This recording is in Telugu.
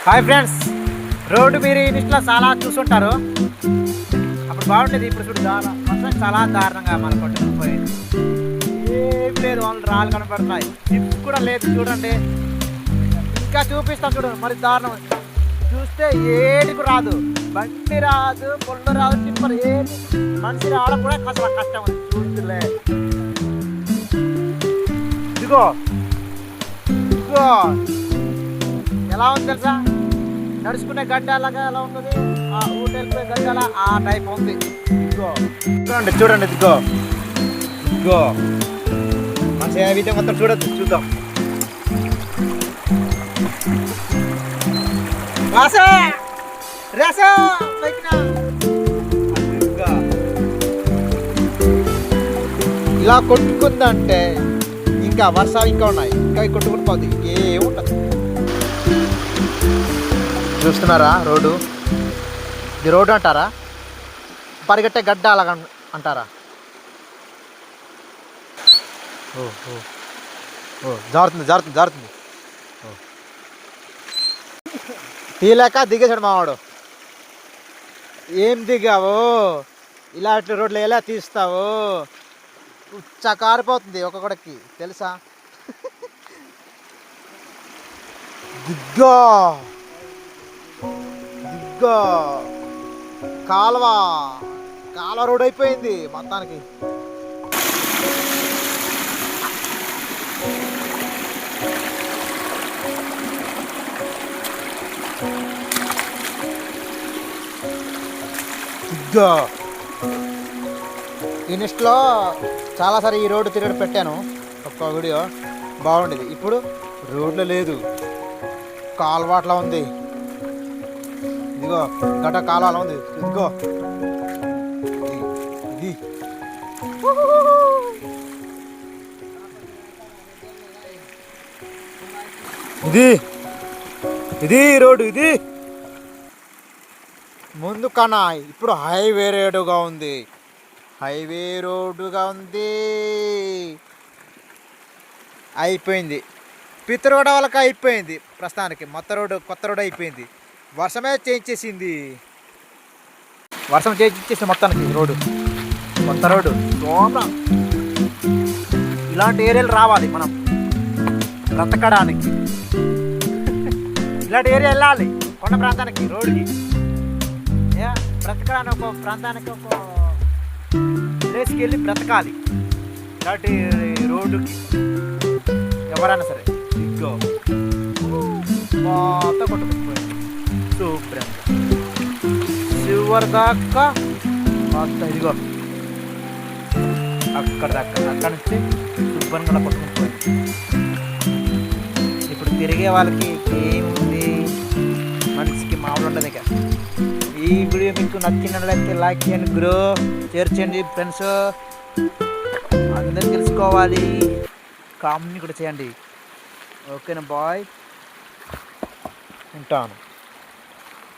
హాయ్ ఫ్రెండ్స్, రోడ్డు మీరు ఇన్స్టాలో చాలా చూసుంటారు. అప్పుడు బాగుండేది, ఇప్పుడు చూడు చాలా దారుణంగా మన కొట్టుకుపోయింది. ఏం లేదు, వాళ్ళు రాళ్ళు కనపడుతున్నాయి, చిప్స్ కూడా లేదు. చూడండి, ఇంకా చూపిస్తాం చూడు, మరి దారుణం. చూస్తే ఏడికి రాదు, బండి రాదు, పొల్లు రాదు, టిప్పర్ ఏది, మనిషి రావడం కూడా అసలు కష్టం ఉంది. చూస్తులే, ఇదిగో ఇదిగో ఎలా ఉంది తెలుసా, నడుచుకునే గడ్డ అలాగా ఎలా ఉంటుంది, ఆ ఊటి వెళ్ళిపోయే గడ్డ అలా ఆ టైప్ ఉంది. ఇదిగో చూడండి చూడండి, ఇదిగో ఇదిగో మంచి విధంగా మొత్తం చూద్దాం. రాసా రాసా ఇలా కొట్టుకుందంటే ఇంకా వర్షాలు ఇంకా ఉన్నాయి, ఇంకా కొట్టుకుని పోతుంది, ఏముంటుంది. చూస్తున్నారా రోడ్డు, ఇది రోడ్డు అంటారా, పరిగెట్టే గడ్డ అలాగ అంటారా? ఓ ఓ ఓ జారుతుంది జారుతుంది జారుతుంది. తీలేక దిగేశాడు మావాడు. ఏం దిగావు, ఇలాంటి రోడ్లు ఎలా తీస్తావు? ఉచ్చ కారిపోతుంది ఒక్కొక్కడికి తెలుసా. దిగ్గో దిగ్గో కాలువ రోడ్ అయిపోయింది మొత్తానికి. దిగ్గో ఇన్స్టాలో చాలాసారి ఈ రోడ్డు తిరగడం పెట్టాను, ఒక్క వీడియో బాగుండేది. ఇప్పుడు రోడ్లో లేదు, కాలువాట్లా ఉంది. ఇదిగో గడ్డ కాలువలా ఉంది. ఇదిగో ఇది ఇది ఇది రోడ్డు, ఇది ముందు కన్నా ఇప్పుడు హైవే రోడ్డుగా ఉంది, హైవే రోడ్డుగా ఉంది. అయిపోయింది, పిత్తరోడ వాళ్ళకి అయిపోయింది ప్రస్తుతానికి. మొత్తం రోడ్డు కొత్త రోడ్డు అయిపోయింది. వర్షమే చేంజ్ చేసింది, వర్షం చేంజ్ చేసింది మొత్తానికి. రోడ్డు కొత్త రోడ్డు సోమరా. ఇలాంటి ఏరియాలు రావాలి మనం బ్రతకడానికి. ఇలాంటి ఏరియా వెళ్ళాలి కొండ ప్రాంతానికి, రోడ్డుకి బ్రతకడానికి. ఒక ప్రాంతానికి ఒక ప్లేస్కి వెళ్ళి బ్రతకాలి ఇలాంటి రోడ్డుకి ఎవరైనా సరే. ఇదిగో మొత్తం కొట్టుకుపోయింది శుభ్రంగా చివరి దాకా మొత్తం. ఇదిగో అక్కడ నుంచి శుభ్రంగా కొట్టుకుపోయింది. ఇప్పుడు తిరిగే వాళ్ళకి ఏముంది, మనిషికి మామూలు ఉండదు. ఇక ఈ వీడియో మీకు నచ్చినట్లయితే లైక్ చేయండి, గ్రో షేర్ చేయండి ఫ్రెండ్స్, అందరూ తెలుసుకోవాలి. కామెంట్ కూడా చేయండి. ఓకేనా బాయ్, ఉంటాను.